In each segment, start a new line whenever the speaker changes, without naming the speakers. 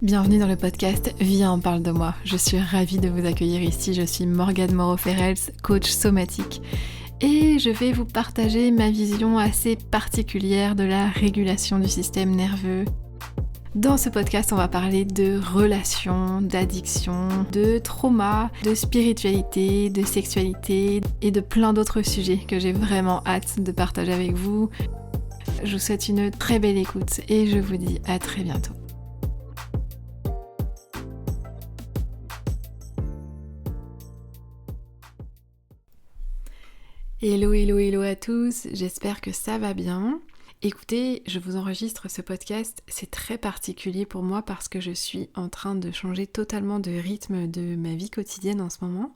Bienvenue dans le podcast Viens, parle de moi. Je suis ravie de vous accueillir ici. Je suis Morgane Moreau-Ferrels, coach somatique. Et je vais vous partager ma vision assez particulière de la régulation du système nerveux. Dans ce podcast, on va parler de relations, d'addiction, de trauma, de spiritualité, de sexualité et de plein d'autres sujets que j'ai vraiment hâte de partager avec vous. Je vous souhaite une très belle écoute et je vous dis à très bientôt. Hello à tous, j'espère que ça va bien. Écoutez, je vous enregistre ce podcast, c'est très particulier pour moi parce que je suis en train de changer totalement de rythme de ma vie quotidienne en ce moment.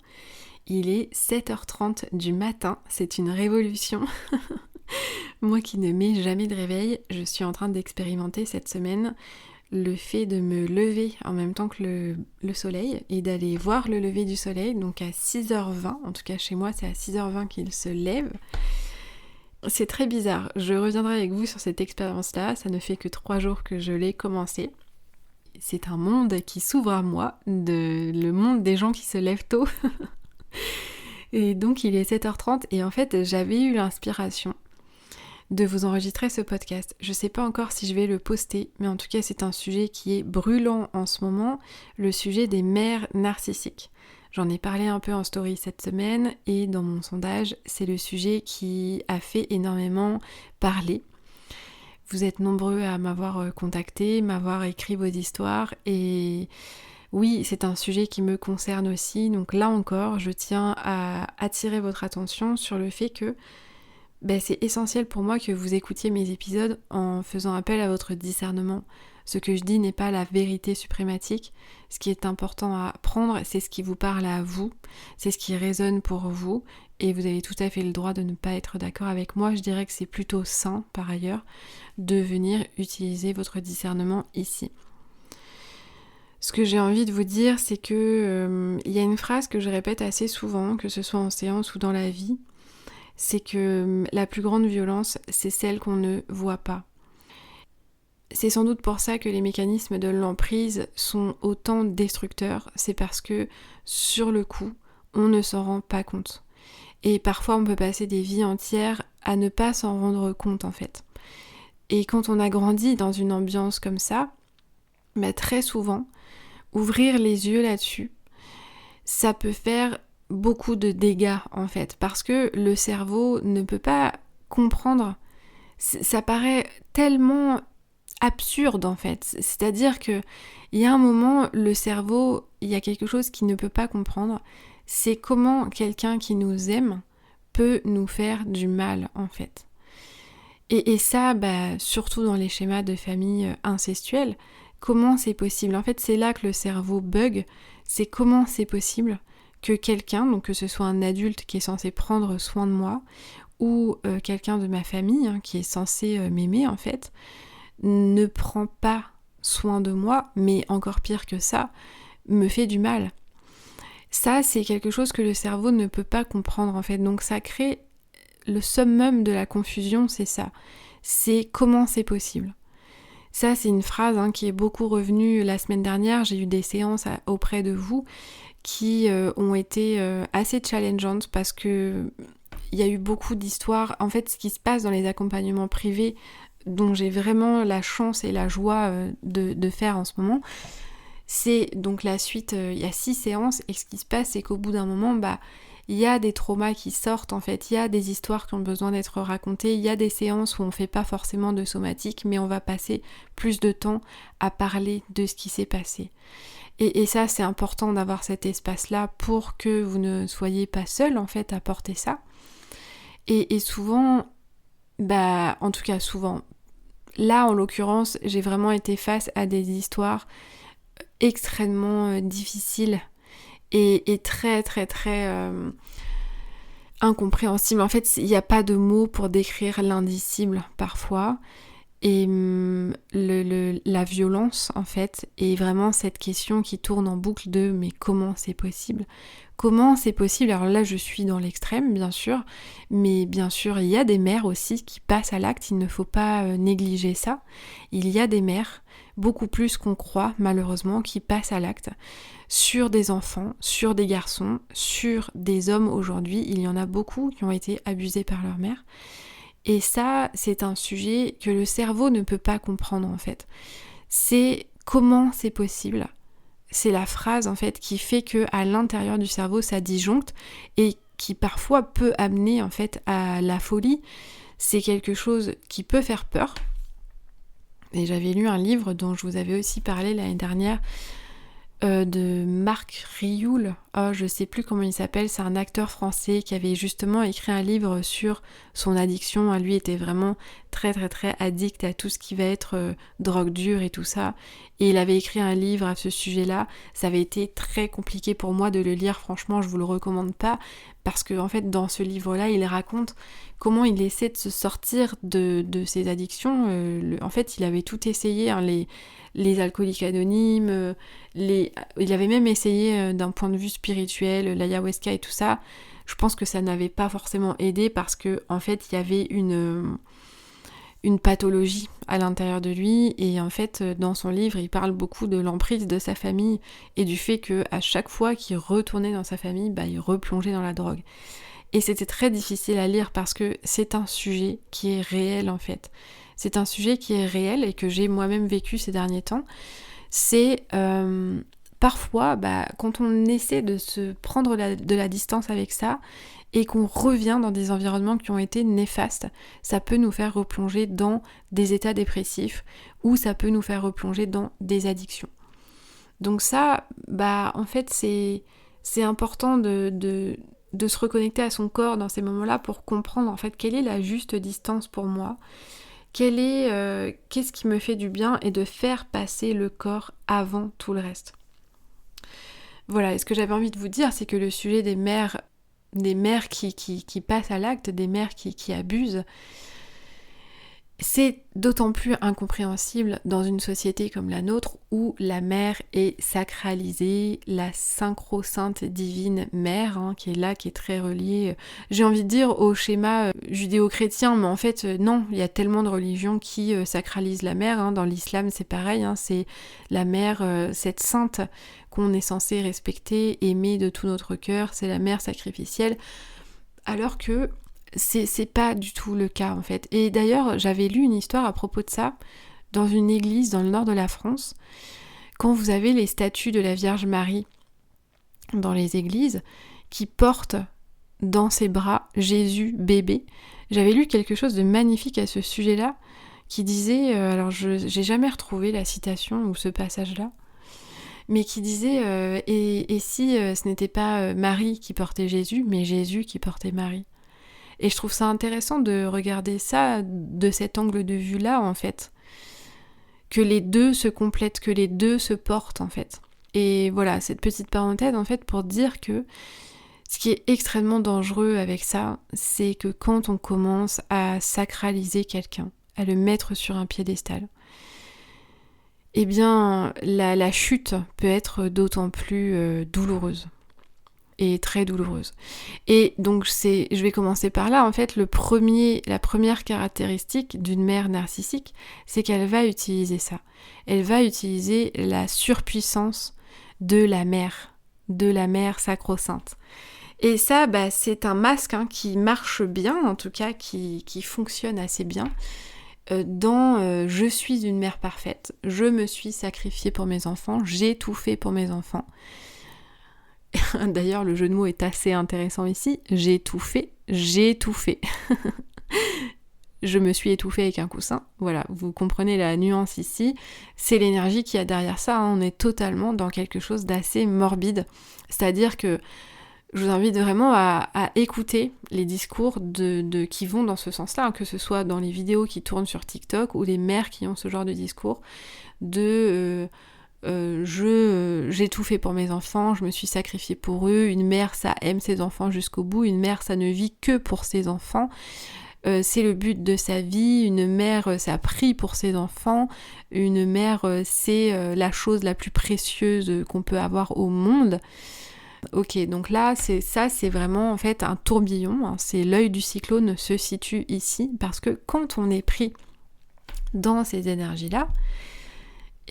Il est 7h30 du matin, c'est une révolution. Moi qui ne mets jamais de réveil, je suis en train d'expérimenter cette semaine le fait de me lever en même temps que le soleil et d'aller voir le lever du soleil, donc à 6h20, en tout cas chez moi c'est à 6h20 qu'il se lève. C'est très bizarre, je reviendrai avec vous sur cette expérience-là, ça ne fait que 3 jours que je l'ai commencé. C'est un monde qui s'ouvre à moi, le monde des gens qui se lèvent tôt. Et donc il est 7h30 et en fait j'avais eu l'inspiration de vous enregistrer ce podcast. Je sais pas encore si je vais le poster, mais en tout cas c'est un sujet qui est brûlant en ce moment, le sujet des mères narcissiques. J'en ai parlé un peu en story cette semaine et dans mon sondage, c'est le sujet qui a fait énormément parler. Vous êtes nombreux à m'avoir contacté, m'avoir écrit vos histoires et oui, c'est un sujet qui me concerne aussi. Donc là encore, je tiens à attirer votre attention sur le fait que c'est essentiel pour moi que vous écoutiez mes épisodes en faisant appel à votre discernement. Ce que je dis n'est pas la vérité suprématique. Ce qui est important à prendre, c'est ce qui vous parle à vous, c'est ce qui résonne pour vous, et vous avez tout à fait le droit de ne pas être d'accord avec moi. Je dirais que c'est plutôt sain, par ailleurs, de venir utiliser votre discernement ici. Ce que j'ai envie de vous dire, c'est que y a une phrase que je répète assez souvent, que ce soit en séance ou dans la vie, c'est que la plus grande violence, c'est celle qu'on ne voit pas. C'est sans doute pour ça que les mécanismes de l'emprise sont autant destructeurs, c'est parce que sur le coup, on ne s'en rend pas compte. Et parfois on peut passer des vies entières à ne pas s'en rendre compte en fait. Et quand on a grandi dans une ambiance comme ça, très souvent, ouvrir les yeux là-dessus, ça peut faire beaucoup de dégâts en fait, parce que le cerveau ne peut pas comprendre. Ça paraît tellement absurde en fait, c'est-à-dire que il y a un moment, le cerveau, il y a quelque chose qu'il ne peut pas comprendre, c'est comment quelqu'un qui nous aime peut nous faire du mal en fait. Et ça, surtout dans les schémas de famille incestuelle, comment c'est possible? En fait, c'est là que le cerveau bug, c'est comment c'est possible que quelqu'un, donc que ce soit un adulte qui est censé prendre soin de moi, ou quelqu'un de ma famille qui est censé m'aimer en fait, ne prend pas soin de moi, mais encore pire que ça, me fait du mal. Ça, c'est quelque chose que le cerveau ne peut pas comprendre en fait, donc ça crée le summum de la confusion, c'est ça. C'est comment c'est possible. Ça, c'est une phrase qui est beaucoup revenue la semaine dernière, j'ai eu des séances auprès de vous, qui ont été assez challengeantes parce que il y a eu beaucoup d'histoires. En fait, ce qui se passe dans les accompagnements privés, dont j'ai vraiment la chance et la joie de faire en ce moment, c'est donc la suite, il y a 6 séances, et ce qui se passe, c'est qu'au bout d'un moment, il y a des traumas qui sortent en fait, il y a des histoires qui ont besoin d'être racontées, il y a des séances où on fait pas forcément de somatique, mais on va passer plus de temps à parler de ce qui s'est passé. Et ça, c'est important d'avoir cet espace-là pour que vous ne soyez pas seul en fait à porter ça. Et souvent, en tout cas souvent, là en l'occurrence, j'ai vraiment été face à des histoires extrêmement difficiles et très très très incompréhensibles. En fait, il n'y a pas de mots pour décrire l'indicible parfois. Et la violence en fait, est vraiment cette question qui tourne en boucle de mais comment c'est possible ? Comment c'est possible? Alors là, je suis dans l'extrême, bien sûr, mais bien sûr, il y a des mères aussi qui passent à l'acte, il ne faut pas négliger ça. Il y a des mères, beaucoup plus qu'on croit, malheureusement, qui passent à l'acte sur des enfants, sur des garçons, sur des hommes aujourd'hui. Il y en a beaucoup qui ont été abusés par leur mère. Et ça, c'est un sujet que le cerveau ne peut pas comprendre en fait. C'est comment c'est possible. C'est la phrase en fait qui fait que à l'intérieur du cerveau ça disjoncte et qui parfois peut amener en fait à la folie. C'est quelque chose qui peut faire peur. Et j'avais lu un livre dont je vous avais aussi parlé l'année dernière de Marc Rioul. Oh, je sais plus comment il s'appelle, c'est un acteur français qui avait justement écrit un livre sur son addiction. Lui était vraiment très très très addict à tout ce qui va être drogue dure et tout ça. Et il avait écrit un livre à ce sujet-là. Ça avait été très compliqué pour moi de le lire, franchement, je vous le recommande pas. Parce que en fait, dans ce livre-là, il raconte comment il essaie de se sortir de ses addictions. En fait, il avait tout essayé, hein, les alcooliques anonymes, il avait même essayé d'un point de vue spirituel, l'ayahuasca et tout ça. Je pense que ça n'avait pas forcément aidé parce que en fait il y avait une pathologie à l'intérieur de lui et en fait dans son livre il parle beaucoup de l'emprise de sa famille et du fait que à chaque fois qu'il retournait dans sa famille, il replongeait dans la drogue. Et c'était très difficile à lire parce que c'est un sujet qui est réel en fait. C'est un sujet qui est réel et que j'ai moi-même vécu ces derniers temps. C'est parfois, quand on essaie de se prendre de la distance avec ça et qu'on revient dans des environnements qui ont été néfastes, ça peut nous faire replonger dans des états dépressifs ou ça peut nous faire replonger dans des addictions. Donc ça, en fait, c'est important de se reconnecter à son corps dans ces moments-là pour comprendre en fait quelle est la juste distance pour moi. Qu'est-ce qui me fait du bien et de faire passer le corps avant tout le reste. Voilà, et ce que j'avais envie de vous dire, c'est que le sujet des mères qui passent à l'acte, des mères qui abusent, c'est d'autant plus incompréhensible dans une société comme la nôtre où la mère est sacralisée, la synchro-sainte divine mère, qui est là, qui est très reliée, j'ai envie de dire, au schéma judéo-chrétien, mais en fait non, il y a tellement de religions qui sacralisent la mère, dans l'islam c'est pareil, c'est la mère, cette sainte qu'on est censé respecter, aimer de tout notre cœur, c'est la mère sacrificielle, alors que c'est pas du tout le cas en fait. Et d'ailleurs, j'avais lu une histoire à propos de ça dans une église dans le nord de la France. Quand vous avez les statues de la Vierge Marie dans les églises qui portent dans ses bras Jésus bébé, j'avais lu quelque chose de magnifique à ce sujet-là qui disait, alors j'ai jamais retrouvé la citation ou ce passage-là, mais qui disait et si ce n'était pas Marie qui portait Jésus, mais Jésus qui portait Marie. Et je trouve ça intéressant de regarder ça de cet angle de vue-là, en fait. Que les deux se complètent, que les deux se portent, en fait. Et voilà, cette petite parenthèse, en fait, pour dire que ce qui est extrêmement dangereux avec ça, c'est que quand on commence à sacraliser quelqu'un, à le mettre sur un piédestal, eh bien, la chute peut être d'autant plus douloureuse. Et très douloureuse. Et donc je vais commencer par là. En fait, la première caractéristique d'une mère narcissique, c'est qu'elle va utiliser ça. Elle va utiliser la surpuissance de la mère sacro-sainte. Et ça, c'est un masque qui marche bien, en tout cas qui fonctionne assez bien. Je suis une mère parfaite, je me suis sacrifiée pour mes enfants, j'ai tout fait pour mes enfants. D'ailleurs, le jeu de mots est assez intéressant ici. J'ai tout fait. Je me suis étouffée avec un coussin. Voilà, vous comprenez la nuance ici. C'est l'énergie qu'il y a derrière ça. On est totalement dans quelque chose d'assez morbide. C'est-à-dire que je vous invite vraiment à écouter les discours qui vont dans ce sens-là, que ce soit dans les vidéos qui tournent sur TikTok ou les mères qui ont ce genre de discours j'ai tout fait pour mes enfants, je me suis sacrifiée pour eux, une mère ça aime ses enfants jusqu'au bout, une mère ça ne vit que pour ses enfants, c'est le but de sa vie, une mère ça prie pour ses enfants, une mère c'est la chose la plus précieuse qu'on peut avoir au monde. Ok, donc là, c'est vraiment en fait un tourbillon, hein. C'est l'œil du cyclone se situe ici, parce que quand on est pris dans ces énergies-là,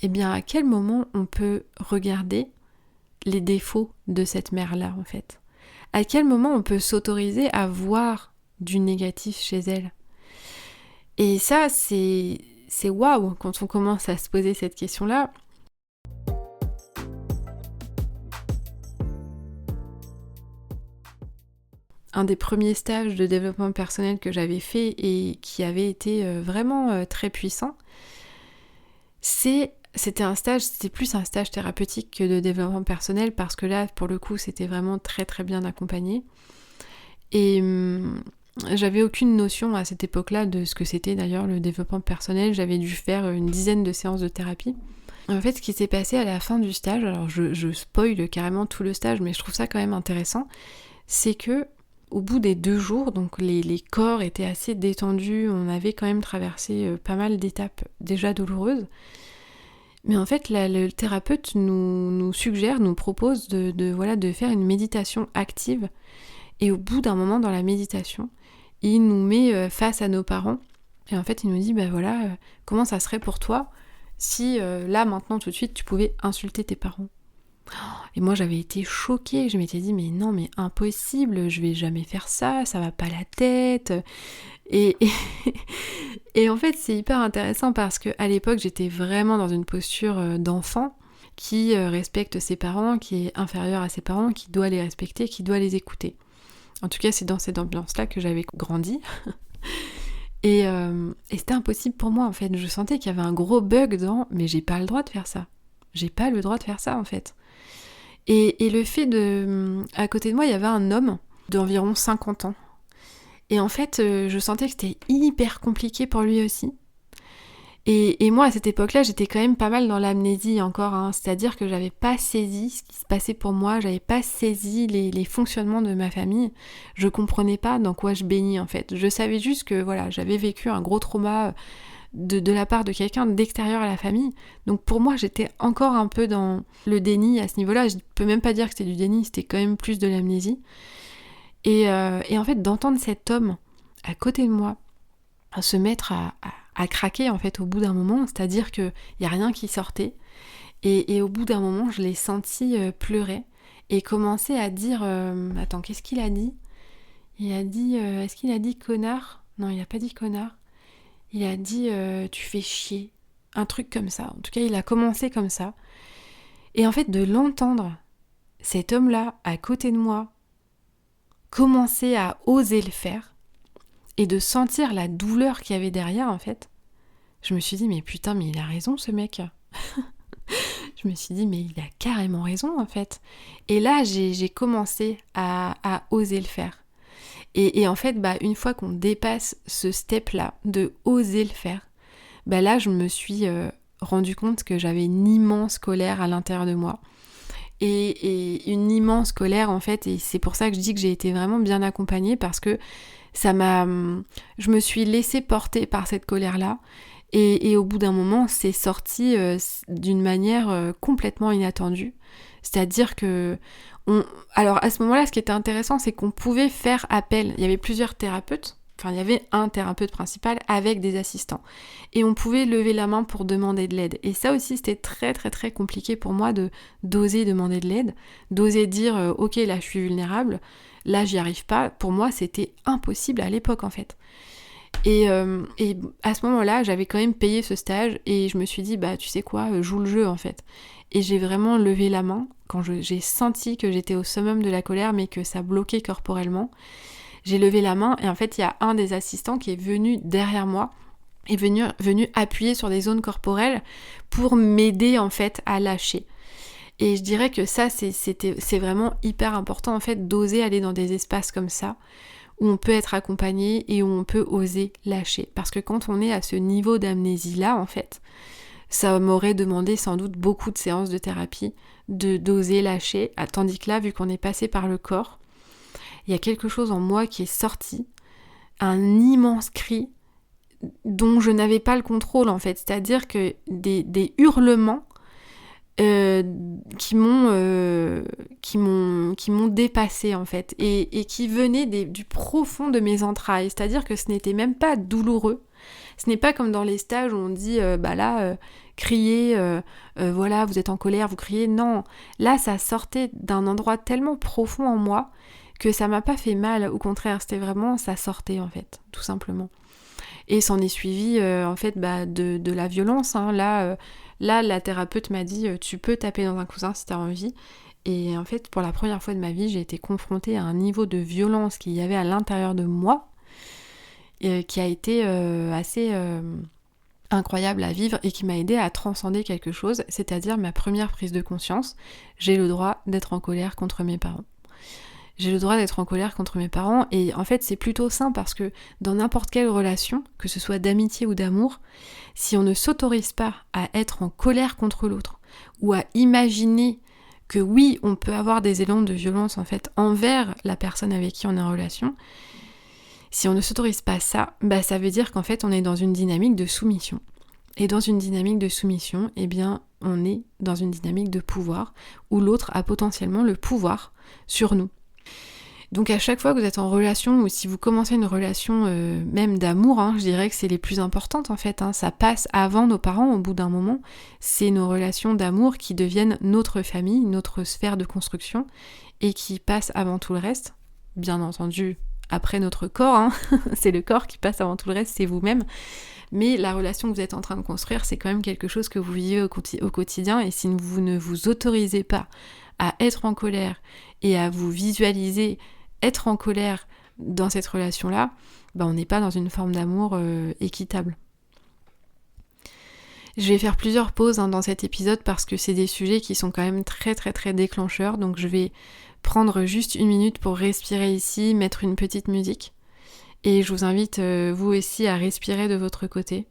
eh bien à quel moment on peut regarder les défauts de cette mère-là en fait? À quel moment on peut s'autoriser à voir du négatif chez elle? Et ça, c'est waouh quand on commence à se poser cette question-là. Un des premiers stages de développement personnel que j'avais fait et qui avait été vraiment très puissant, c'était plus un stage thérapeutique que de développement personnel, parce que là, pour le coup, c'était vraiment très très bien accompagné. Et j'avais aucune notion à cette époque-là de ce que c'était d'ailleurs le développement personnel. J'avais dû faire une dizaine de séances de thérapie. En fait, ce qui s'est passé à la fin du stage, alors je spoil carrément tout le stage, mais je trouve ça quand même intéressant, c'est que au bout des 2 jours, donc les corps étaient assez détendus, on avait quand même traversé pas mal d'étapes déjà douloureuses. Mais en fait, le thérapeute nous suggère, nous propose de faire une méditation active. Et au bout d'un moment dans la méditation, il nous met face à nos parents. Et en fait, il nous dit, comment ça serait pour toi si là, maintenant, tout de suite, tu pouvais insulter tes parents. Et moi, j'avais été choquée. Je m'étais dit, mais non, mais impossible, je vais jamais faire ça, ça va pas la tête. Et en fait, c'est hyper intéressant parce qu'à l'époque, j'étais vraiment dans une posture d'enfant qui respecte ses parents, qui est inférieur à ses parents, qui doit les respecter, qui doit les écouter. En tout cas, c'est dans cette ambiance-là que j'avais grandi. Et c'était impossible pour moi, en fait. Je sentais qu'il y avait un gros bug dans « mais j'ai pas le droit de faire ça. J'ai pas le droit de faire ça, en fait. » Et le fait de... À côté de moi, il y avait un homme d'environ 50 ans. Et en fait, je sentais que c'était hyper compliqué pour lui aussi. Et moi, à cette époque-là, j'étais quand même pas mal dans l'amnésie encore, hein. C'est-à-dire que j'avais pas saisi ce qui se passait pour moi, j'avais pas saisi les fonctionnements de ma famille. Je comprenais pas dans quoi je baignais, en fait. Je savais juste que voilà, j'avais vécu un gros trauma de la part de quelqu'un d'extérieur à la famille. Donc pour moi, j'étais encore un peu dans le déni à ce niveau-là. Je peux même pas dire que c'était du déni, c'était quand même plus de l'amnésie. Et en fait, d'entendre cet homme à côté de moi se mettre à craquer en fait au bout d'un moment, c'est-à-dire qu'il n'y a rien qui sortait. Et au bout d'un moment, je l'ai senti pleurer et commencer à dire attends, qu'est-ce qu'il a dit? Il a dit est-ce qu'il a dit connard? Non, il a pas dit connard. Il a dit tu fais chier. Un truc comme ça. En tout cas, il a commencé comme ça. Et en fait, de l'entendre, cet homme-là, à côté de moi, commencer à oser le faire et de sentir la douleur qu'il y avait derrière, en fait, je me suis dit, mais putain, mais il a raison, ce mec. Je me suis dit, mais il a carrément raison, en fait. Et là, j'ai commencé à oser le faire. Et en fait, une fois qu'on dépasse ce step-là, de oser le faire, là, je me suis rendu compte que j'avais une immense colère à l'intérieur de moi. Et une immense colère, en fait, et c'est pour ça que je dis que j'ai été vraiment bien accompagnée, parce que je me suis laissée porter par cette colère-là. Et au bout d'un moment, c'est sorti d'une manière complètement inattendue. C'est-à-dire que... Alors à ce moment-là, ce qui était intéressant, c'est qu'on pouvait faire appel. Il y avait plusieurs thérapeutes. Enfin, il y avait un thérapeute principal avec des assistants. Et on pouvait lever la main pour demander de l'aide. Et ça aussi, c'était très très très compliqué pour moi d'oser demander de l'aide. D'oser dire ok, là je suis vulnérable. Là, j'y arrive pas. Pour moi, c'était impossible à l'époque, en fait. Et à ce moment-là, j'avais quand même payé ce stage et je me suis dit, tu sais quoi, joue le jeu en fait. Et j'ai vraiment levé la main quand j'ai senti que j'étais au summum de la colère mais que ça bloquait corporellement. J'ai levé la main et en fait, il y a un des assistants qui est venu derrière moi et venu appuyer sur des zones corporelles pour m'aider en fait à lâcher. Et je dirais que ça, c'est vraiment hyper important en fait d'oser aller dans des espaces comme ça, où on peut être accompagné et où on peut oser lâcher. Parce que quand on est à ce niveau d'amnésie-là, en fait, ça m'aurait demandé sans doute beaucoup de séances de thérapie, d'oser lâcher, tandis que là, vu qu'on est passé par le corps, il y a quelque chose en moi qui est sorti, un immense cri dont je n'avais pas le contrôle, en fait. C'est-à-dire que des hurlements euh, qui m'ont dépassée en fait, et qui venaient du profond de mes entrailles. C'est-à-dire que ce n'était même pas douloureux. Ce n'est pas comme dans les stages où on dit criez, voilà, vous êtes en colère, vous criez. Non, là ça sortait d'un endroit tellement profond en moi que ça m'a pas fait mal. Au contraire, c'était vraiment, ça sortait en fait, tout simplement. Et s'en est suivi de la violence. Hein. Là, la thérapeute m'a dit tu peux taper dans un coussin si tu as envie. Et en fait, pour la première fois de ma vie, j'ai été confrontée à un niveau de violence qu'il y avait à l'intérieur de moi qui a été assez incroyable à vivre et qui m'a aidée à transcender quelque chose, c'est-à-dire ma première prise de conscience. J'ai le droit d'être en colère contre mes parents. J'ai le droit d'être en colère contre mes parents, et en fait c'est plutôt sain parce que dans n'importe quelle relation, que ce soit d'amitié ou d'amour, si on ne s'autorise pas à être en colère contre l'autre ou à imaginer que oui, on peut avoir des élans de violence en fait envers la personne avec qui on est en relation, si on ne s'autorise pas ça, ça veut dire qu'en fait on est dans une dynamique de soumission. Et dans une dynamique de soumission, eh bien on est dans une dynamique de pouvoir où l'autre a potentiellement le pouvoir sur nous. Donc à chaque fois que vous êtes en relation, ou si vous commencez une relation même d'amour, je dirais que c'est les plus importantes en fait, ça passe avant nos parents au bout d'un moment, c'est nos relations d'amour qui deviennent notre famille, notre sphère de construction, et qui passent avant tout le reste, bien entendu après notre corps, c'est le corps qui passe avant tout le reste, c'est vous-même, mais la relation que vous êtes en train de construire, c'est quand même quelque chose que vous vivez au quotidien, et si vous ne vous autorisez pas à être en colère et à vous visualiser être en colère dans cette relation-là, on n'est pas dans une forme d'amour équitable. Je vais faire plusieurs pauses dans cet épisode parce que c'est des sujets qui sont quand même très très très déclencheurs, donc je vais prendre juste 1 minute pour respirer ici, mettre une petite musique, et je vous invite vous aussi à respirer de votre côté.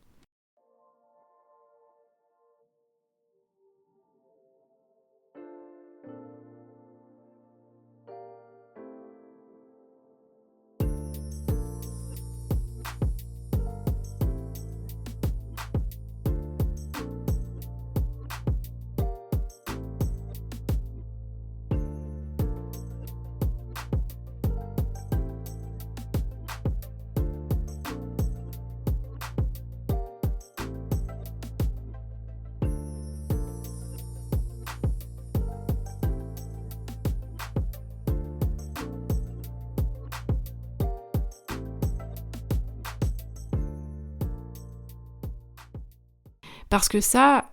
Parce que ça,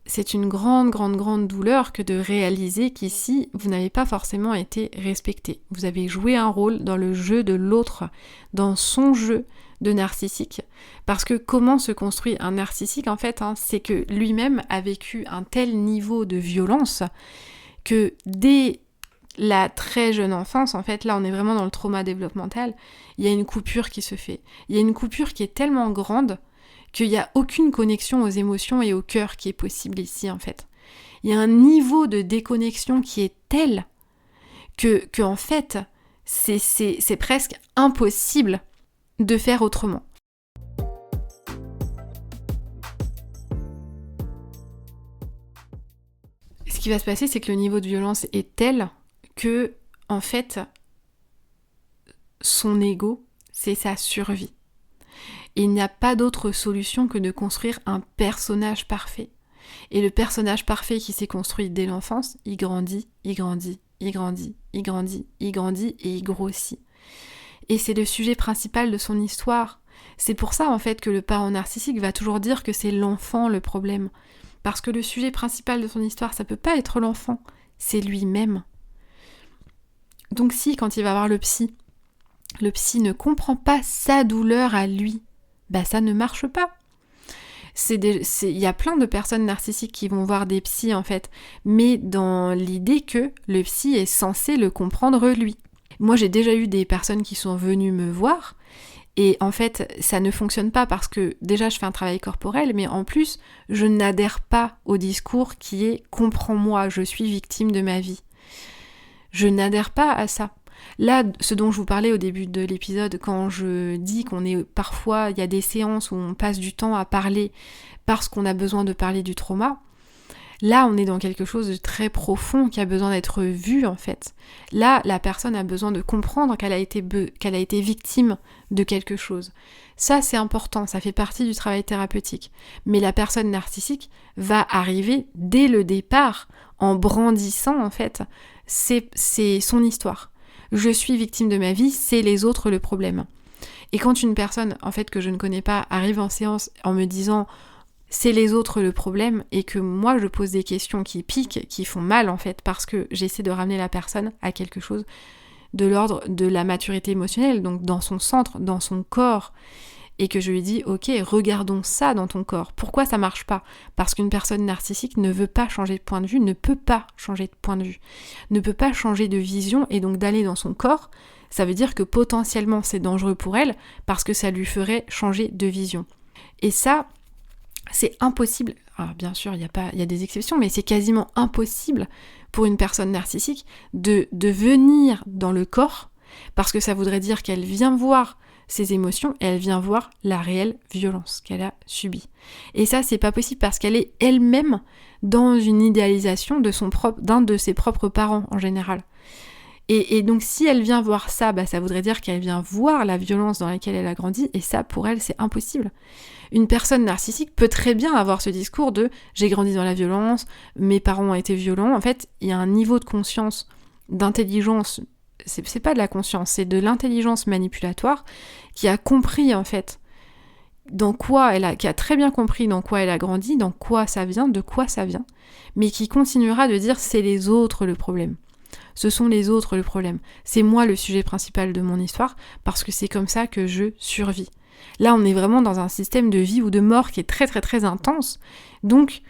c'est une grande douleur que de réaliser qu'ici, vous n'avez pas forcément été respecté. Vous avez joué un rôle dans le jeu de l'autre, dans son jeu de narcissique. Parce que comment se construit un narcissique en fait, c'est que lui-même a vécu un tel niveau de violence que dès la très jeune enfance, en fait, là on est vraiment dans le trauma développemental, il y a une coupure qui se fait. Il y a une coupure qui est tellement grande qu'il n'y a aucune connexion aux émotions et au cœur qui est possible ici, en fait. Il y a un niveau de déconnexion qui est tel que en fait, c'est presque impossible de faire autrement. Ce qui va se passer, c'est que le niveau de violence est tel que, en fait, son ego, c'est sa survie. Et il n'y a pas d'autre solution que de construire un personnage parfait. Et le personnage parfait qui s'est construit dès l'enfance, il grandit et il grossit. Et c'est le sujet principal de son histoire. C'est pour ça en fait que le parent narcissique va toujours dire que c'est l'enfant le problème. Parce que le sujet principal de son histoire, ça peut pas être l'enfant, c'est lui-même. Donc si, quand il va voir le psy ne comprend pas sa douleur à lui, ça ne marche pas. Il y a plein de personnes narcissiques qui vont voir des psys en fait, mais dans l'idée que le psy est censé le comprendre lui. Moi j'ai déjà eu des personnes qui sont venues me voir, et en fait ça ne fonctionne pas parce que déjà je fais un travail corporel, mais en plus je n'adhère pas au discours qui est « comprends-moi, je suis victime de ma vie ». Je n'adhère pas à ça. Là, ce dont je vous parlais au début de l'épisode, quand je dis parfois, il y a des séances où on passe du temps à parler parce qu'on a besoin de parler du trauma, Là, on est dans quelque chose de très profond qui a besoin d'être vu en fait. Là, la personne a besoin de comprendre qu'elle a été victime de quelque chose. Ça, c'est important, ça fait partie du travail thérapeutique. Mais la personne narcissique va arriver dès le départ en brandissant en fait c'est son histoire. Je suis victime de ma vie, c'est les autres le problème. Et quand une personne en fait que je ne connais pas arrive en séance en me disant c'est les autres le problème et que moi je pose des questions qui piquent, qui font mal en fait parce que j'essaie de ramener la personne à quelque chose de l'ordre de la maturité émotionnelle, donc dans son centre, dans son corps, et que je lui dis ok, regardons ça dans ton corps. Pourquoi ça marche pas ? Parce qu'une personne narcissique ne veut pas changer de point de vue, ne peut pas changer de point de vue, ne peut pas changer de vision, et donc d'aller dans son corps, ça veut dire que potentiellement c'est dangereux pour elle parce que ça lui ferait changer de vision. Et ça, c'est impossible. Alors bien sûr, il y a des exceptions, mais c'est quasiment impossible pour une personne narcissique de venir dans le corps, parce que ça voudrait dire qu'elle vient voir ses émotions et elle vient voir la réelle violence qu'elle a subie. Et ça, c'est pas possible parce qu'elle est elle-même dans une idéalisation d'un de ses propres parents en général. Et donc si elle vient voir ça, ça voudrait dire qu'elle vient voir la violence dans laquelle elle a grandi, et ça pour elle c'est impossible. Une personne narcissique peut très bien avoir ce discours de « j'ai grandi dans la violence, mes parents ont été violents ». En fait, il y a un niveau de conscience, d'intelligence, c'est pas de la conscience, c'est de l'intelligence manipulatoire qui a compris en fait qui a très bien compris dans quoi elle a grandi, dans quoi ça vient, de quoi ça vient, mais qui continuera de dire c'est les autres le problème. Ce sont les autres le problème. C'est moi le sujet principal de mon histoire parce que c'est comme ça que je survis. Là, on est vraiment dans un système de vie ou de mort qui est très très très intense. Donc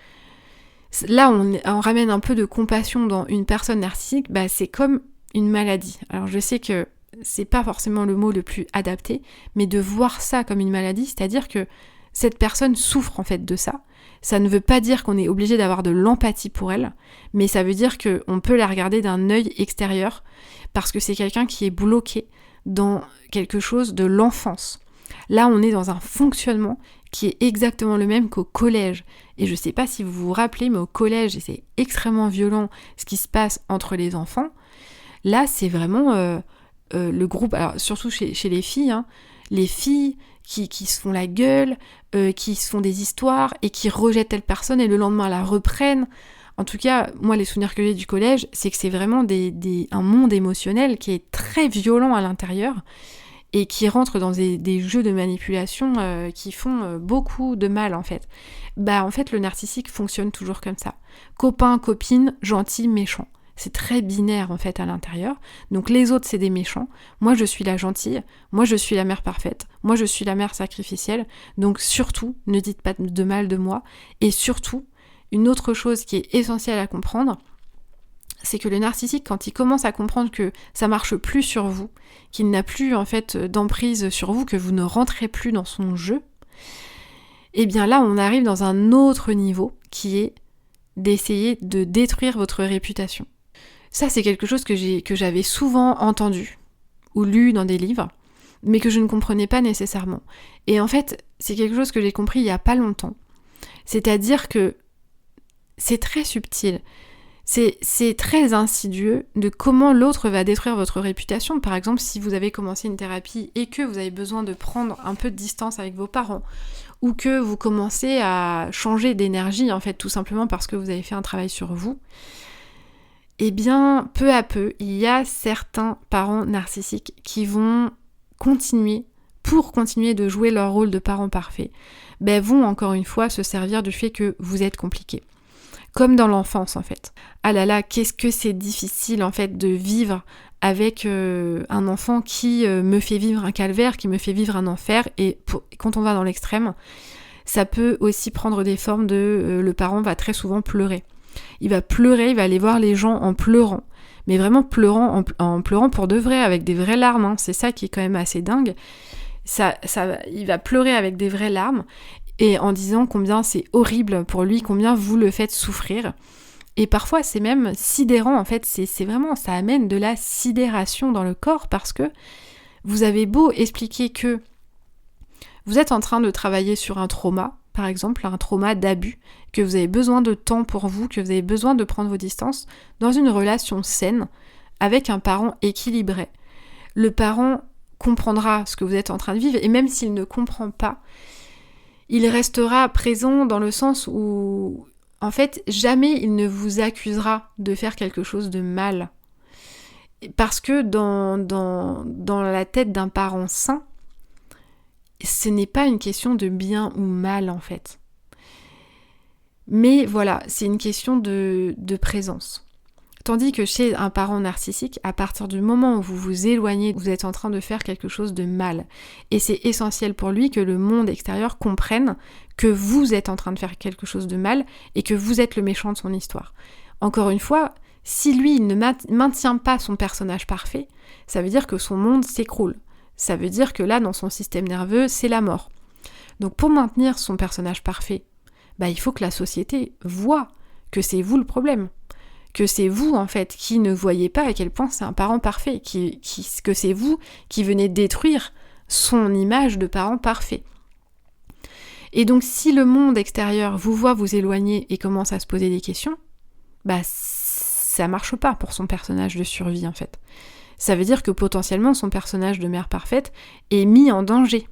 là, on ramène un peu de compassion dans une personne narcissique, c'est comme une maladie. Alors je sais que c'est pas forcément le mot le plus adapté, mais de voir ça comme une maladie, c'est-à-dire que cette personne souffre en fait de ça. Ça ne veut pas dire qu'on est obligé d'avoir de l'empathie pour elle, mais ça veut dire qu'on peut la regarder d'un œil extérieur, parce que c'est quelqu'un qui est bloqué dans quelque chose de l'enfance. Là, on est dans un fonctionnement qui est exactement le même qu'au collège. Et je sais pas si vous vous rappelez, mais au collège, et c'est extrêmement violent ce qui se passe entre les enfants, là, c'est vraiment le groupe, alors surtout chez les filles, les filles qui se font la gueule, qui se font des histoires et qui rejettent telle personne et le lendemain la reprennent. En tout cas, moi, les souvenirs que j'ai du collège, c'est que c'est vraiment un monde émotionnel qui est très violent à l'intérieur et qui rentre dans des jeux de manipulation qui font beaucoup de mal, en fait. En fait, le narcissique fonctionne toujours comme ça. Copain, copine, gentil, méchant. C'est très binaire en fait à l'intérieur. Donc les autres c'est des méchants. Moi je suis la gentille. Moi je suis la mère parfaite. Moi je suis la mère sacrificielle. Donc surtout ne dites pas de mal de moi. Et surtout, une autre chose qui est essentielle à comprendre, c'est que le narcissique, quand il commence à comprendre que ça marche plus sur vous, qu'il n'a plus en fait d'emprise sur vous, que vous ne rentrez plus dans son jeu, et bien là on arrive dans un autre niveau qui est d'essayer de détruire votre réputation. Ça, c'est quelque chose que j'avais souvent entendu ou lu dans des livres, mais que je ne comprenais pas nécessairement. Et en fait, c'est quelque chose que j'ai compris il y a pas longtemps. C'est-à-dire que c'est très subtil, c'est très insidieux de comment l'autre va détruire votre réputation. Par exemple, si vous avez commencé une thérapie et que vous avez besoin de prendre un peu de distance avec vos parents, ou que vous commencez à changer d'énergie, en fait, tout simplement parce que vous avez fait un travail sur vous, eh bien, peu à peu, il y a certains parents narcissiques qui vont continuer de jouer leur rôle de parent parfait, vont encore une fois se servir du fait que vous êtes compliqué. Comme dans l'enfance, en fait. Ah là là, qu'est-ce que c'est difficile, en fait, de vivre avec un enfant qui me fait vivre un calvaire, qui me fait vivre un enfer, et quand on va dans l'extrême, ça peut aussi prendre des formes de... le parent va très souvent pleurer. Il va pleurer, il va aller voir les gens en pleurant, mais vraiment pleurant, en pleurant pour de vrai, avec des vraies larmes, c'est ça qui est quand même assez dingue. Il va pleurer avec des vraies larmes, et en disant combien c'est horrible pour lui, combien vous le faites souffrir. Et parfois c'est même sidérant, en fait, c'est vraiment, ça amène de la sidération dans le corps, parce que vous avez beau expliquer que vous êtes en train de travailler sur un trauma, par exemple, un trauma d'abus, que vous avez besoin de temps pour vous, que vous avez besoin de prendre vos distances, dans une relation saine, avec un parent équilibré. Le parent comprendra ce que vous êtes en train de vivre, et même s'il ne comprend pas, il restera présent dans le sens où, en fait, jamais il ne vous accusera de faire quelque chose de mal. Parce que dans la tête d'un parent sain, ce n'est pas une question de bien ou mal, en fait. Mais voilà, c'est une question de présence. Tandis que chez un parent narcissique, à partir du moment où vous vous éloignez, vous êtes en train de faire quelque chose de mal. Et c'est essentiel pour lui que le monde extérieur comprenne que vous êtes en train de faire quelque chose de mal et que vous êtes le méchant de son histoire. Encore une fois, si lui il ne maintient pas son personnage parfait, ça veut dire que son monde s'écroule. Ça veut dire que là, dans son système nerveux, c'est la mort. Donc pour maintenir son personnage parfait, il faut que la société voit que c'est vous le problème. Que c'est vous, en fait, qui ne voyez pas à quel point c'est un parent parfait, que c'est vous qui venez détruire son image de parent parfait. Et donc, si le monde extérieur vous voit vous éloigner et commence à se poser des questions, ça marche pas pour son personnage de survie, en fait. Ça veut dire que potentiellement, son personnage de mère parfaite est mis en danger,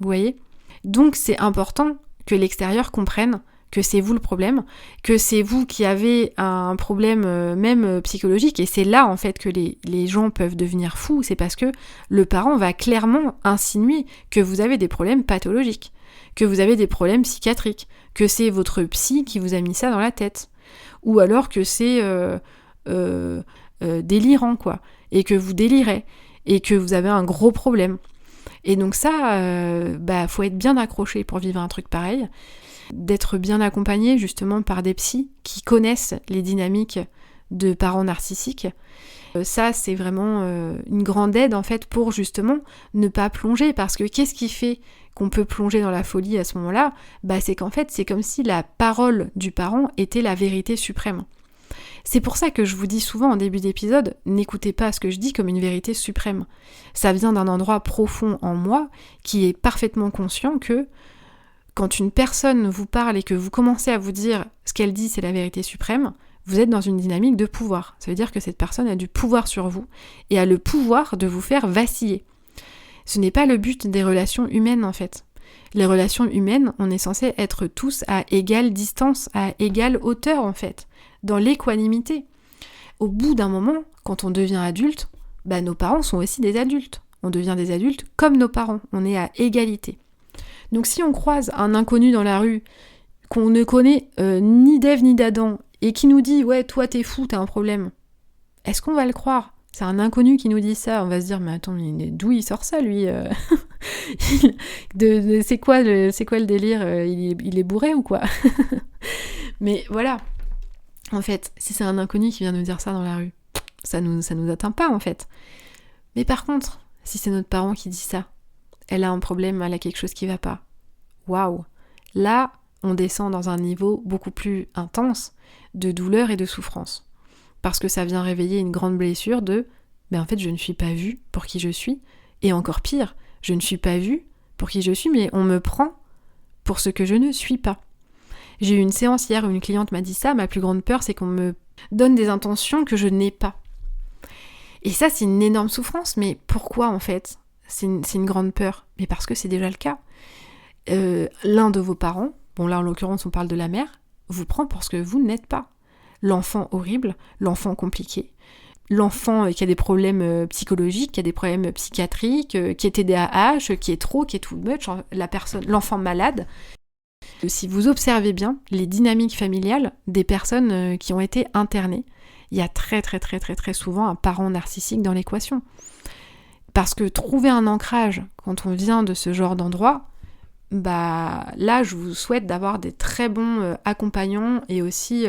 vous voyez ? Donc, c'est important que l'extérieur comprenne que c'est vous le problème, que c'est vous qui avez un problème même psychologique, et c'est là en fait que les gens peuvent devenir fous, c'est parce que le parent va clairement insinuer que vous avez des problèmes pathologiques, que vous avez des problèmes psychiatriques, que c'est votre psy qui vous a mis ça dans la tête, ou alors que c'est délirant quoi, et que vous délirez, et que vous avez un gros problème. Et donc ça, faut être bien accroché pour vivre un truc pareil, d'être bien accompagné justement par des psys qui connaissent les dynamiques de parents narcissiques. Ça, c'est vraiment une grande aide en fait pour justement ne pas plonger, parce que qu'est-ce qui fait qu'on peut plonger dans la folie à ce moment-là ? C'est qu'en fait, c'est comme si la parole du parent était la vérité suprême. C'est pour ça que je vous dis souvent en début d'épisode, n'écoutez pas ce que je dis comme une vérité suprême. Ça vient d'un endroit profond en moi qui est parfaitement conscient que quand une personne vous parle et que vous commencez à vous dire ce qu'elle dit c'est la vérité suprême, vous êtes dans une dynamique de pouvoir. Ça veut dire que cette personne a du pouvoir sur vous et a le pouvoir de vous faire vaciller. Ce n'est pas le but des relations humaines en fait. Les relations humaines, on est censé être tous à égale distance, à égale hauteur en fait, dans l'équanimité. Au bout d'un moment, quand on devient adulte, nos parents sont aussi des adultes. On devient des adultes comme nos parents, on est à égalité. Donc si on croise un inconnu dans la rue, qu'on ne connaît ni d'Ève ni d'Adam, et qui nous dit « ouais, toi t'es fou, t'as un problème », est-ce qu'on va le croire ? C'est un inconnu qui nous dit ça, on va se dire « mais attends, d'où il sort ça lui c'est quoi le délire il est bourré ou quoi ?» Mais voilà, en fait, si c'est un inconnu qui vient nous dire ça dans la rue, ça nous atteint pas en fait. Mais par contre, si c'est notre parent qui dit ça, elle a un problème, elle a quelque chose qui va pas. Waouh ! Là, on descend dans un niveau beaucoup plus intense de douleur et de souffrance. Parce que ça vient réveiller une grande blessure de « en fait, je ne suis pas vue pour qui je suis. » Et encore pire, je ne suis pas vue pour qui je suis, mais on me prend pour ce que je ne suis pas. J'ai eu une séance hier où une cliente m'a dit ça, ma plus grande peur, c'est qu'on me donne des intentions que je n'ai pas. Et ça, c'est une énorme souffrance, mais pourquoi en fait ? C'est une grande peur. Mais parce que c'est déjà le cas. L'un de vos parents, bon là en l'occurrence on parle de la mère, vous prend pour ce que vous n'êtes pas. L'enfant horrible, l'enfant compliqué, l'enfant qui a des problèmes psychologiques, qui a des problèmes psychiatriques, qui est TDAH, qui est trop, qui est too much, l'enfant malade. Si vous observez bien les dynamiques familiales des personnes qui ont été internées, il y a très très très très très souvent un parent narcissique dans l'équation. Parce que trouver un ancrage quand on vient de ce genre d'endroit, là je vous souhaite d'avoir des très bons accompagnants et aussi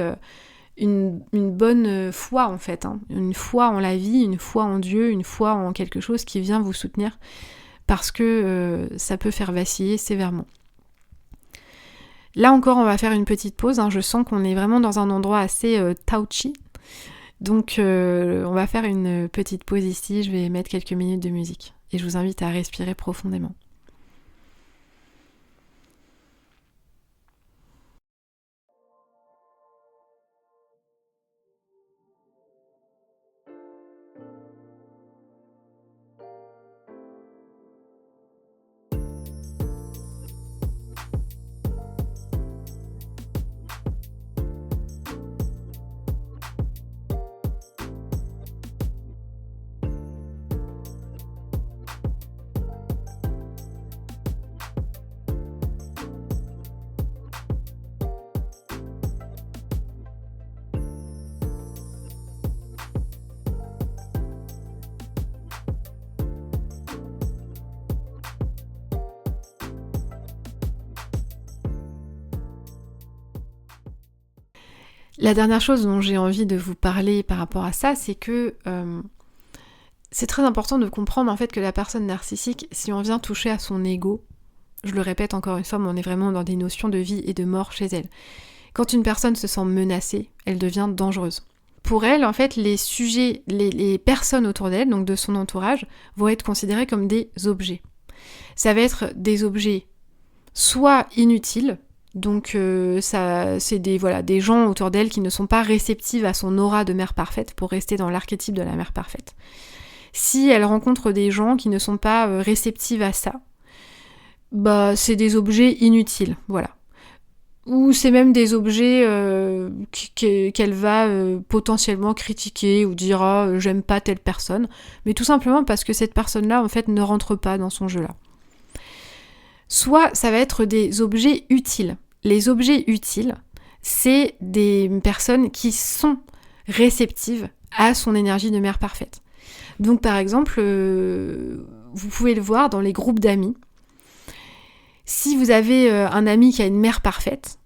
une bonne foi en fait, une foi en la vie, une foi en Dieu, une foi en quelque chose qui vient vous soutenir, parce que ça peut faire vaciller sévèrement. Là encore on va faire une petite pause, je sens qu'on est vraiment dans un endroit assez touchy. Donc on va faire une petite pause ici, je vais mettre quelques minutes de musique et je vous invite à respirer profondément. La dernière chose dont j'ai envie de vous parler par rapport à ça, c'est que c'est très important de comprendre en fait que la personne narcissique, si on vient toucher à son ego, je le répète encore une fois, mais on est vraiment dans des notions de vie et de mort chez elle. Quand une personne se sent menacée, elle devient dangereuse. Pour elle, en fait, les sujets, les personnes autour d'elle, donc de son entourage, vont être considérées comme des objets. Ça va être des objets soit inutiles, donc c'est des gens autour d'elle qui ne sont pas réceptifs à son aura de mère parfaite, pour rester dans l'archétype de la mère parfaite. Si elle rencontre des gens qui ne sont pas réceptifs à ça, c'est des objets inutiles, voilà. Ou c'est même des objets qu'elle va potentiellement critiquer ou dire j'aime pas telle personne, mais tout simplement parce que cette personne-là en fait ne rentre pas dans son jeu-là. Soit ça va être des objets utiles. Les objets utiles, c'est des personnes qui sont réceptives à son énergie de mère parfaite. Donc par exemple, vous pouvez le voir dans les groupes d'amis. Si vous avez un ami qui a une mère parfaite,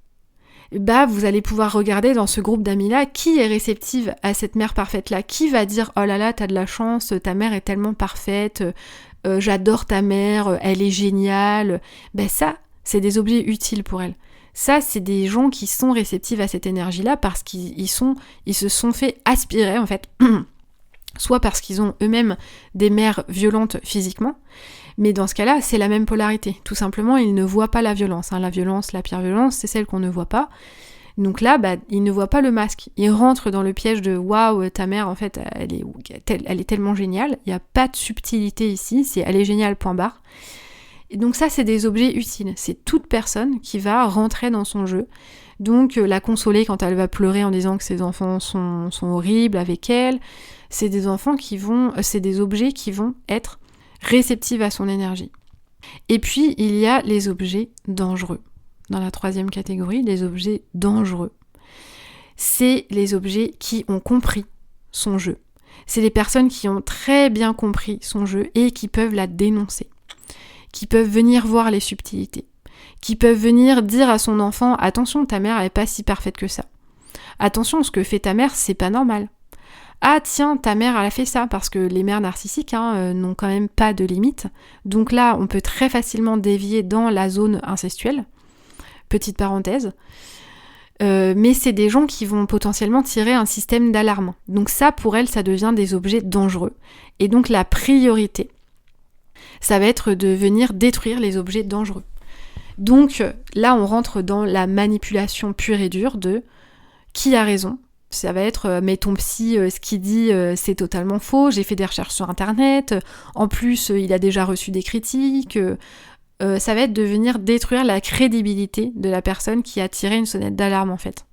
vous allez pouvoir regarder dans ce groupe d'amis-là qui est réceptive à cette mère parfaite-là, qui va dire « Oh là là, t'as de la chance, ta mère est tellement parfaite, j'adore ta mère, elle est géniale. » Ça, c'est des objets utiles pour elle. Ça, c'est des gens qui sont réceptifs à cette énergie-là parce qu'ils se sont fait aspirer, en fait, soit parce qu'ils ont eux-mêmes des mères violentes physiquement, mais dans ce cas-là, c'est la même polarité. Tout simplement, ils ne voient pas la violence. La violence, la pire violence, c'est celle qu'on ne voit pas. Donc là, ils ne voient pas le masque. Ils rentrent dans le piège de « Waouh, ta mère, en fait, elle est tellement géniale. Il n'y a pas de subtilité ici. C'est elle est géniale, point barre. » Et donc ça, c'est des objets utiles. C'est toute personne qui va rentrer dans son jeu. Donc la consoler quand elle va pleurer en disant que ses enfants sont horribles avec elle. C'est des objets qui vont être réceptive à son énergie. Et puis, il y a les objets dangereux. Dans la troisième catégorie, les objets dangereux. C'est les objets qui ont compris son jeu. C'est les personnes qui ont très bien compris son jeu et qui peuvent la dénoncer, qui peuvent venir voir les subtilités, qui peuvent venir dire à son enfant « Attention, ta mère n'est pas si parfaite que ça. Attention, ce que fait ta mère, c'est pas normal. » Ah tiens, ta mère elle a fait ça, parce que les mères narcissiques n'ont quand même pas de limite. Donc là, on peut très facilement dévier dans la zone incestuelle. Petite parenthèse. Mais c'est des gens qui vont potentiellement tirer un système d'alarme. Donc ça, pour elles, ça devient des objets dangereux. Et donc la priorité, ça va être de venir détruire les objets dangereux. Donc là, on rentre dans la manipulation pure et dure de qui a raison. Ça va être mais ton psy, ce qu'il dit, c'est totalement faux, j'ai fait des recherches sur internet, en plus il a déjà reçu des critiques. Ça va être de venir détruire la crédibilité de la personne qui a tiré une sonnette d'alarme en fait.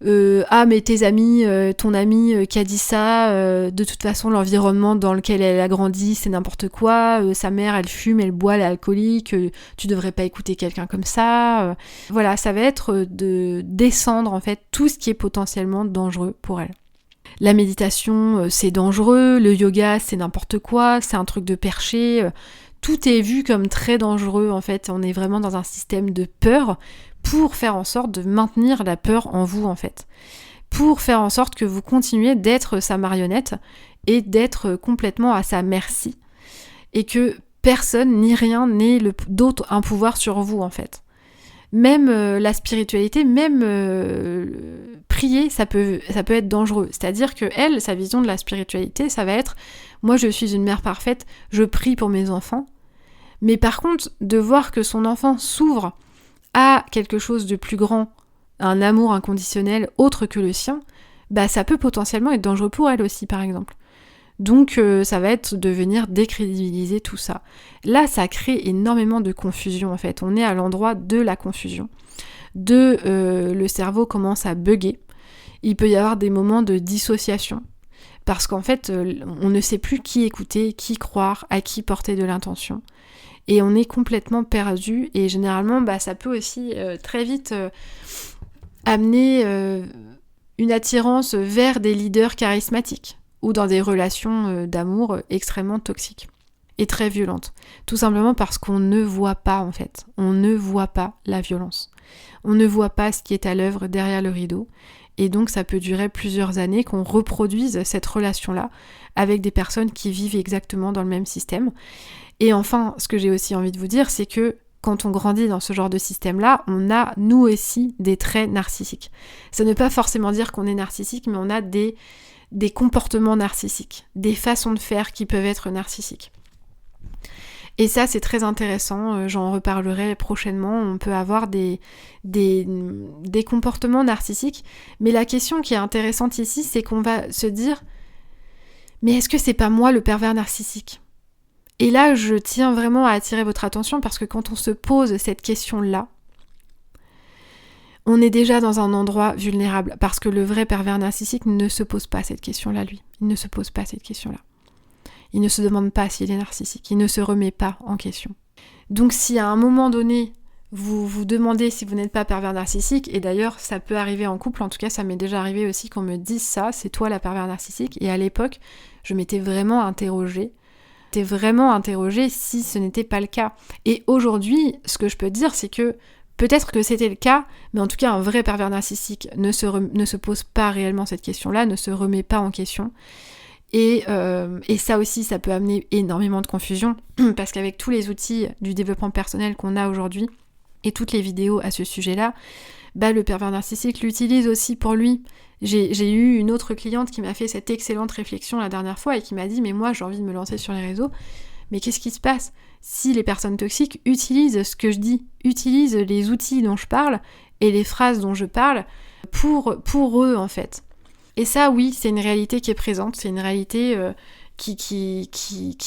Mais tes amis, ton ami qui a dit ça, de toute façon l'environnement dans lequel elle a grandi c'est n'importe quoi, sa mère elle fume, elle boit, elle est alcoolique, tu devrais pas écouter quelqu'un comme ça. Voilà, ça va être de descendre en fait tout ce qui est potentiellement dangereux pour elle. La méditation c'est dangereux, le yoga c'est n'importe quoi, c'est un truc de perché, tout est vu comme très dangereux en fait, on est vraiment dans un système de peur pour faire en sorte de maintenir la peur en vous en fait. Pour faire en sorte que vous continuez d'être sa marionnette et d'être complètement à sa merci. Et que personne ni rien n'ait d'autre un pouvoir sur vous en fait. Même la spiritualité, même prier, ça peut être dangereux. C'est-à-dire que elle, sa vision de la spiritualité, ça va être « moi je suis une mère parfaite, je prie pour mes enfants ». Mais par contre, de voir que son enfant s'ouvre à quelque chose de plus grand, un amour inconditionnel autre que le sien, ça peut potentiellement être dangereux pour elle aussi, par exemple. Donc ça va être de venir décrédibiliser tout ça. Là, ça crée énormément de confusion, en fait. On est à l'endroit de la confusion. Le cerveau commence à bugger. Il peut y avoir des moments de dissociation. Parce qu'en fait, on ne sait plus qui écouter, qui croire, à qui porter de l'intention. Et on est complètement perdu, et généralement ça peut aussi très vite amener une attirance vers des leaders charismatiques ou dans des relations d'amour extrêmement toxiques et très violentes. Tout simplement parce qu'on ne voit pas en fait, on ne voit pas la violence. On ne voit pas ce qui est à l'œuvre derrière le rideau. Et donc ça peut durer plusieurs années qu'on reproduise cette relation-là avec des personnes qui vivent exactement dans le même système. Et enfin, ce que j'ai aussi envie de vous dire, c'est que quand on grandit dans ce genre de système-là, on a, nous aussi, des traits narcissiques. Ça ne veut pas forcément dire qu'on est narcissique, mais on a des comportements narcissiques, des façons de faire qui peuvent être narcissiques. Et ça, c'est très intéressant, j'en reparlerai prochainement. On peut avoir des comportements narcissiques, mais la question qui est intéressante ici, c'est qu'on va se dire « Mais est-ce que c'est pas moi le pervers narcissique ?» Et là, je tiens vraiment à attirer votre attention parce que quand on se pose cette question-là, on est déjà dans un endroit vulnérable parce que le vrai pervers narcissique ne se pose pas cette question-là, lui. Il ne se pose pas cette question-là. Il ne se demande pas s'il est narcissique, il ne se remet pas en question. Donc si à un moment donné, vous vous demandez si vous n'êtes pas pervers narcissique, et d'ailleurs ça peut arriver en couple, en tout cas ça m'est déjà arrivé aussi qu'on me dise ça, c'est toi la pervers narcissique, et à l'époque, je m'étais vraiment interrogée si ce n'était pas le cas. Et aujourd'hui, ce que je peux dire, c'est que peut-être que c'était le cas, mais en tout cas un vrai pervers narcissique ne se pose pas réellement cette question-là, ne se remet pas en question. Et ça aussi, ça peut amener énormément de confusion, parce qu'avec tous les outils du développement personnel qu'on a aujourd'hui, et toutes les vidéos à ce sujet-là, le pervers narcissique l'utilise aussi pour lui. J'ai eu une autre cliente qui m'a fait cette excellente réflexion la dernière fois et qui m'a dit « Mais moi, j'ai envie de me lancer sur les réseaux, mais qu'est-ce qui se passe si les personnes toxiques utilisent ce que je dis, utilisent les outils dont je parle et les phrases dont je parle pour eux, en fait ?» Et ça, oui, c'est une réalité qui est présente, c'est une réalité qui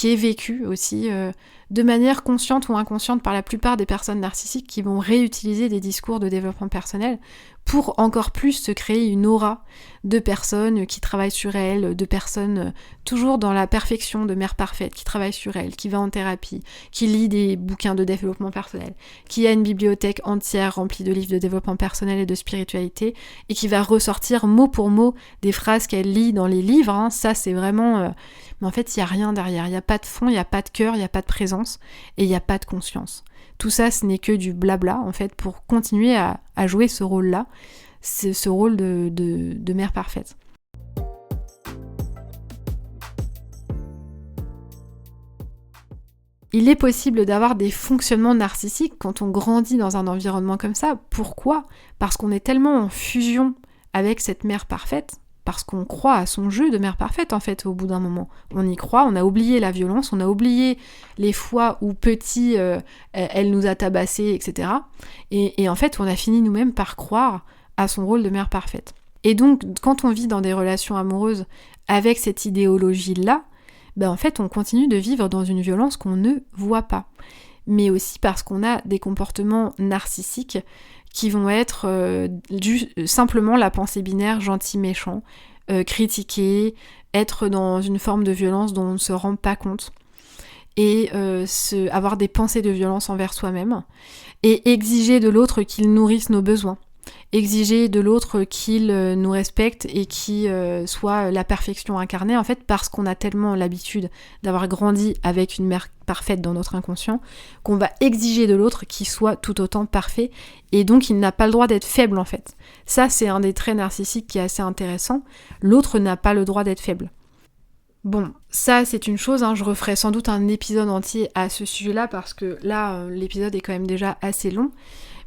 est vécue aussi de manière consciente ou inconsciente par la plupart des personnes narcissiques qui vont réutiliser des discours de développement personnel pour encore plus se créer une aura de personnes qui travaillent sur elles, de personnes toujours dans la perfection de mère parfaite, qui travaille sur elles, qui va en thérapie, qui lit des bouquins de développement personnel, qui a une bibliothèque entière remplie de livres de développement personnel et de spiritualité, et qui va ressortir mot pour mot des phrases qu'elle lit dans les livres, hein. Ça c'est vraiment... Mais en fait, il n'y a rien derrière, il n'y a pas de fond, il n'y a pas de cœur, il n'y a pas de présence, et il n'y a pas de conscience. Tout ça, ce n'est que du blabla, en fait, pour continuer à jouer ce rôle-là, ce rôle de mère parfaite. Il est possible d'avoir des fonctionnements narcissiques quand on grandit dans un environnement comme ça. Pourquoi ? Parce qu'on est tellement en fusion avec cette mère parfaite, parce qu'on croit à son jeu de mère parfaite, en fait, au bout d'un moment. On y croit, on a oublié la violence, on a oublié les fois où petit, elle nous a tabassés, etc. Et en fait, on a fini nous-mêmes par croire à son rôle de mère parfaite. Et donc, quand on vit dans des relations amoureuses avec cette idéologie-là, en fait, on continue de vivre dans une violence qu'on ne voit pas. Mais aussi parce qu'on a des comportements narcissiques qui vont être simplement la pensée binaire gentil-méchant, critiquer, être dans une forme de violence dont on ne se rend pas compte, et avoir des pensées de violence envers soi-même, et exiger de l'autre qu'il nourrisse nos besoins, exiger de l'autre qu'il nous respecte et qu'il soit la perfection incarnée, en fait, parce qu'on a tellement l'habitude d'avoir grandi avec une mère parfaite dans notre inconscient, qu'on va exiger de l'autre qu'il soit tout autant parfait, et donc il n'a pas le droit d'être faible, en fait. Ça, c'est un des traits narcissiques qui est assez intéressant. L'autre n'a pas le droit d'être faible. Bon, ça c'est une chose, je referai sans doute un épisode entier à ce sujet-là, parce que là, l'épisode est quand même déjà assez long,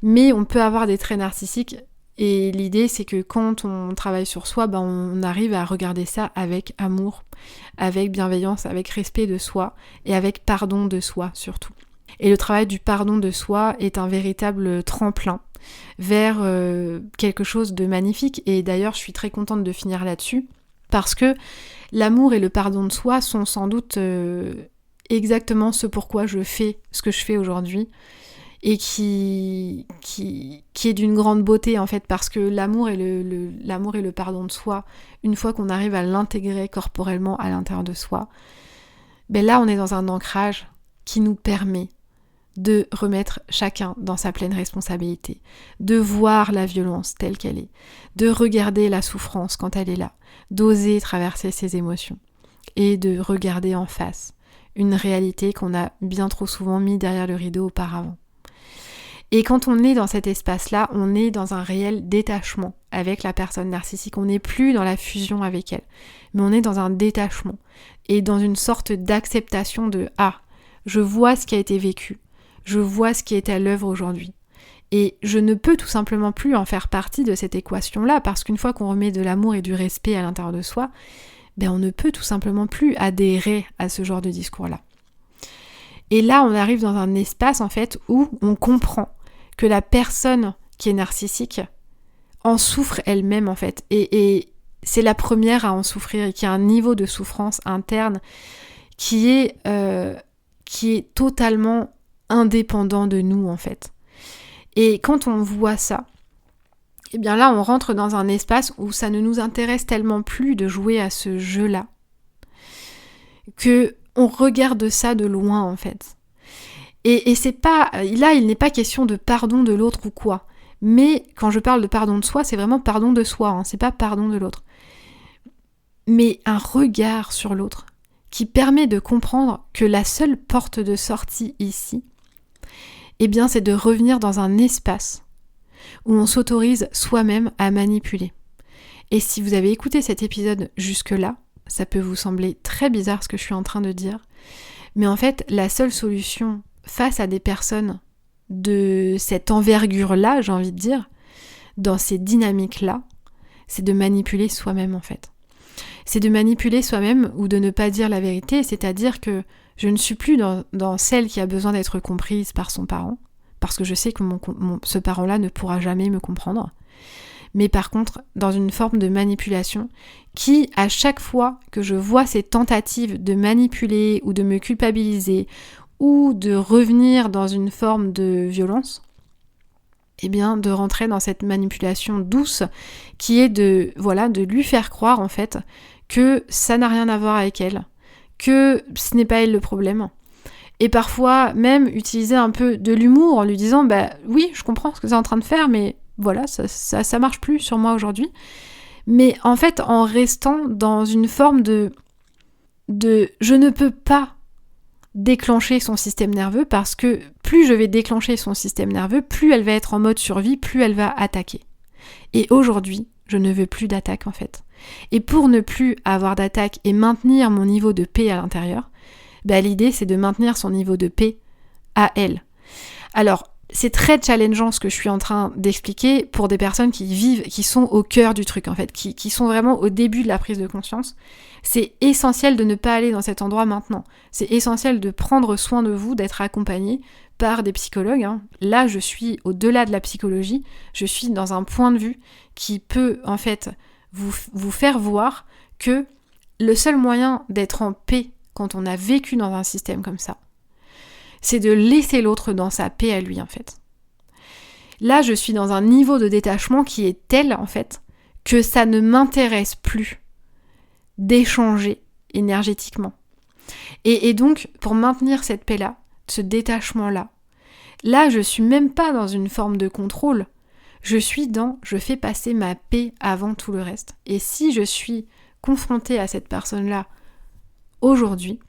mais on peut avoir des traits narcissiques, et l'idée c'est que quand on travaille sur soi, on arrive à regarder ça avec amour, avec bienveillance, avec respect de soi, et avec pardon de soi surtout. Et le travail du pardon de soi est un véritable tremplin vers quelque chose de magnifique, et d'ailleurs je suis très contente de finir là-dessus, parce que l'amour et le pardon de soi sont sans doute exactement ce pourquoi je fais ce que je fais aujourd'hui, et qui est d'une grande beauté, en fait, parce que l'amour et le pardon de soi, une fois qu'on arrive à l'intégrer corporellement à l'intérieur de soi, là on est dans un ancrage qui nous permet de remettre chacun dans sa pleine responsabilité, de voir la violence telle qu'elle est, de regarder la souffrance quand elle est là, d'oser traverser ses émotions et de regarder en face une réalité qu'on a bien trop souvent mis derrière le rideau auparavant. Et quand on est dans cet espace-là, on est dans un réel détachement avec la personne narcissique. On n'est plus dans la fusion avec elle, mais on est dans un détachement et dans une sorte d'acceptation de « Ah, je vois ce qui a été vécu, je vois ce qui est à l'œuvre aujourd'hui. » Et je ne peux tout simplement plus en faire partie de cette équation-là, parce qu'une fois qu'on remet de l'amour et du respect à l'intérieur de soi, on ne peut tout simplement plus adhérer à ce genre de discours-là. Et là, on arrive dans un espace, en fait, où on comprend que la personne qui est narcissique en souffre elle-même, en fait. Et c'est la première à en souffrir, et qui a un niveau de souffrance interne qui est totalement indépendant de nous, en fait. Et quand on voit ça, eh bien là, on rentre dans un espace où ça ne nous intéresse tellement plus de jouer à ce jeu-là, que on regarde ça de loin, en fait. Et c'est pas... Là, il n'est pas question de pardon de l'autre ou quoi. Mais quand je parle de pardon de soi, c'est vraiment pardon de soi, hein, c'est pas pardon de l'autre. Mais un regard sur l'autre qui permet de comprendre que la seule porte de sortie ici, eh bien, c'est de revenir dans un espace où on s'autorise soi-même à manipuler. Et si vous avez écouté cet épisode jusque-là, ça peut vous sembler très bizarre ce que je suis en train de dire, mais en fait, la seule solution face à des personnes de cette envergure-là, j'ai envie de dire, dans ces dynamiques-là, c'est de manipuler soi-même, en fait. C'est de manipuler soi-même ou de ne pas dire la vérité, c'est-à-dire que je ne suis plus dans celle qui a besoin d'être comprise par son parent, parce que je sais que ce parent-là ne pourra jamais me comprendre, mais par contre dans une forme de manipulation qui, à chaque fois que je vois ces tentatives de manipuler ou de me culpabiliser ou de revenir dans une forme de violence, eh bien de rentrer dans cette manipulation douce qui est de lui faire croire en fait que ça n'a rien à voir avec elle, que ce n'est pas elle le problème. Et parfois même utiliser un peu de l'humour en lui disant oui, je comprends ce que tu es en train de faire, mais voilà, ça marche plus sur moi aujourd'hui. Mais en fait, en restant dans une forme de je ne peux pas déclencher son système nerveux, parce que plus je vais déclencher son système nerveux, plus elle va être en mode survie, plus elle va attaquer. Et aujourd'hui, je ne veux plus d'attaque en fait. Et pour ne plus avoir d'attaque et maintenir mon niveau de paix à l'intérieur, l'idée c'est de maintenir son niveau de paix à elle. Alors, c'est très challengeant ce que je suis en train d'expliquer pour des personnes qui sont au cœur du truc en fait, qui sont vraiment au début de la prise de conscience. C'est essentiel de ne pas aller dans cet endroit maintenant. C'est essentiel de prendre soin de vous, d'être accompagné par des psychologues. Là, je suis au-delà de la psychologie, je suis dans un point de vue qui peut en fait vous faire voir que le seul moyen d'être en paix quand on a vécu dans un système comme ça, c'est de laisser l'autre dans sa paix à lui en fait. Là, je suis dans un niveau de détachement qui est tel en fait que ça ne m'intéresse plus d'échanger énergétiquement. Et donc, pour maintenir cette paix-là, ce détachement-là, là, je suis même pas dans une forme de contrôle. Je fais passer ma paix avant tout le reste. Et si je suis confrontée à cette personne-là aujourd'hui,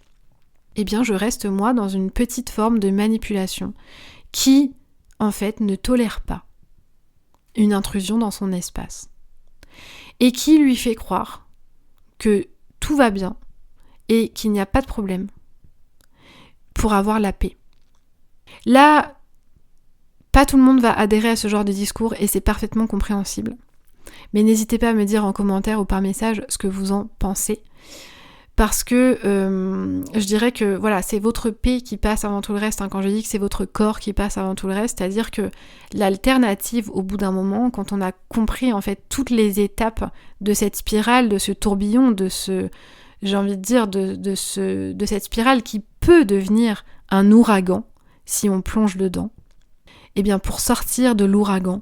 eh bien, je reste moi dans une petite forme de manipulation qui, en fait, ne tolère pas une intrusion dans son espace. Et qui lui fait croire que tout va bien et qu'il n'y a pas de problème pour avoir la paix. Là, pas tout le monde va adhérer à ce genre de discours et c'est parfaitement compréhensible. Mais n'hésitez pas à me dire en commentaire ou par message ce que vous en pensez. Parce que je dirais que voilà, c'est votre paix qui passe avant tout le reste. Quand je dis que c'est votre corps qui passe avant tout le reste, c'est-à-dire que l'alternative au bout d'un moment, quand on a compris en fait toutes les étapes de cette spirale, de ce tourbillon, de cette spirale qui peut devenir un ouragan si on plonge dedans, eh bien pour sortir de l'ouragan,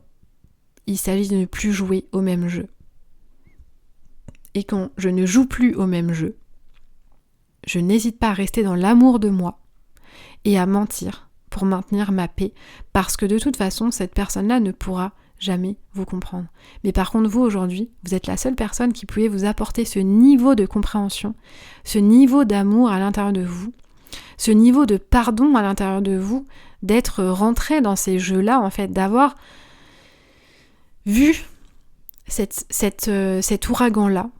il s'agit de ne plus jouer au même jeu. Et quand je ne joue plus au même jeu, je n'hésite pas à rester dans l'amour de moi et à mentir pour maintenir ma paix, parce que de toute façon, cette personne-là ne pourra jamais vous comprendre. Mais par contre, vous, aujourd'hui, vous êtes la seule personne qui pouvait vous apporter ce niveau de compréhension, ce niveau d'amour à l'intérieur de vous, ce niveau de pardon à l'intérieur de vous, d'être rentré dans ces jeux-là, en fait, d'avoir vu cet ouragan-là,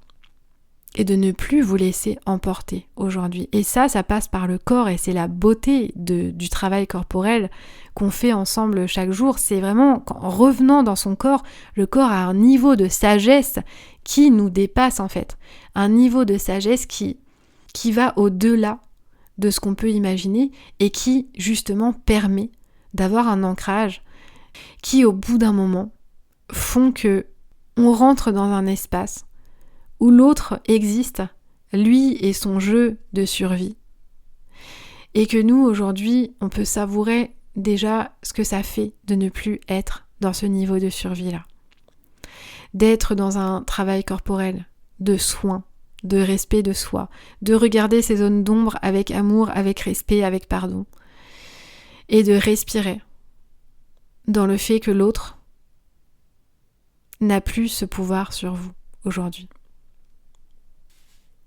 et de ne plus vous laisser emporter aujourd'hui. Et ça passe par le corps, et c'est la beauté du travail corporel qu'on fait ensemble chaque jour. C'est vraiment, en revenant dans son corps, le corps a un niveau de sagesse qui nous dépasse en fait. Un niveau de sagesse qui va au-delà de ce qu'on peut imaginer et qui justement permet d'avoir un ancrage qui au bout d'un moment font que on rentre dans un espace où l'autre existe, lui et son jeu de survie. Et que nous, aujourd'hui, on peut savourer déjà ce que ça fait de ne plus être dans ce niveau de survie-là. D'être dans un travail corporel, de soin, de respect de soi, de regarder ces zones d'ombre avec amour, avec respect, avec pardon. Et de respirer dans le fait que l'autre n'a plus ce pouvoir sur vous aujourd'hui.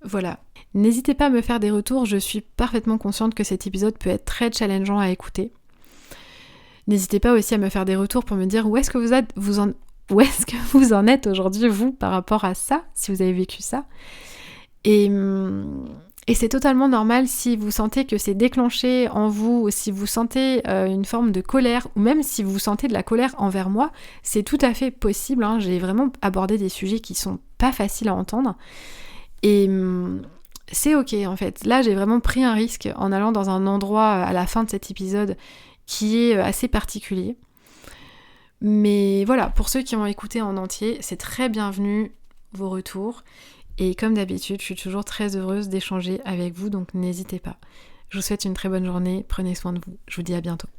Voilà. N'hésitez pas à me faire des retours, je suis parfaitement consciente que cet épisode peut être très challengeant à écouter. N'hésitez pas aussi à me faire des retours pour me dire où est-ce que vous en êtes aujourd'hui, vous, par rapport à ça, si vous avez vécu ça. Et c'est totalement normal si vous sentez que c'est déclenché en vous, ou si vous sentez une forme de colère, ou même si vous sentez de la colère envers moi, c'est tout à fait possible. J'ai vraiment abordé des sujets qui sont pas faciles à entendre. Et c'est ok en fait. Là, j'ai vraiment pris un risque en allant dans un endroit à la fin de cet épisode qui est assez particulier. Mais voilà, pour ceux qui ont écouté en entier, c'est très bienvenu vos retours. Et comme d'habitude, je suis toujours très heureuse d'échanger avec vous, donc n'hésitez pas. Je vous souhaite une très bonne journée, prenez soin de vous. Je vous dis à bientôt.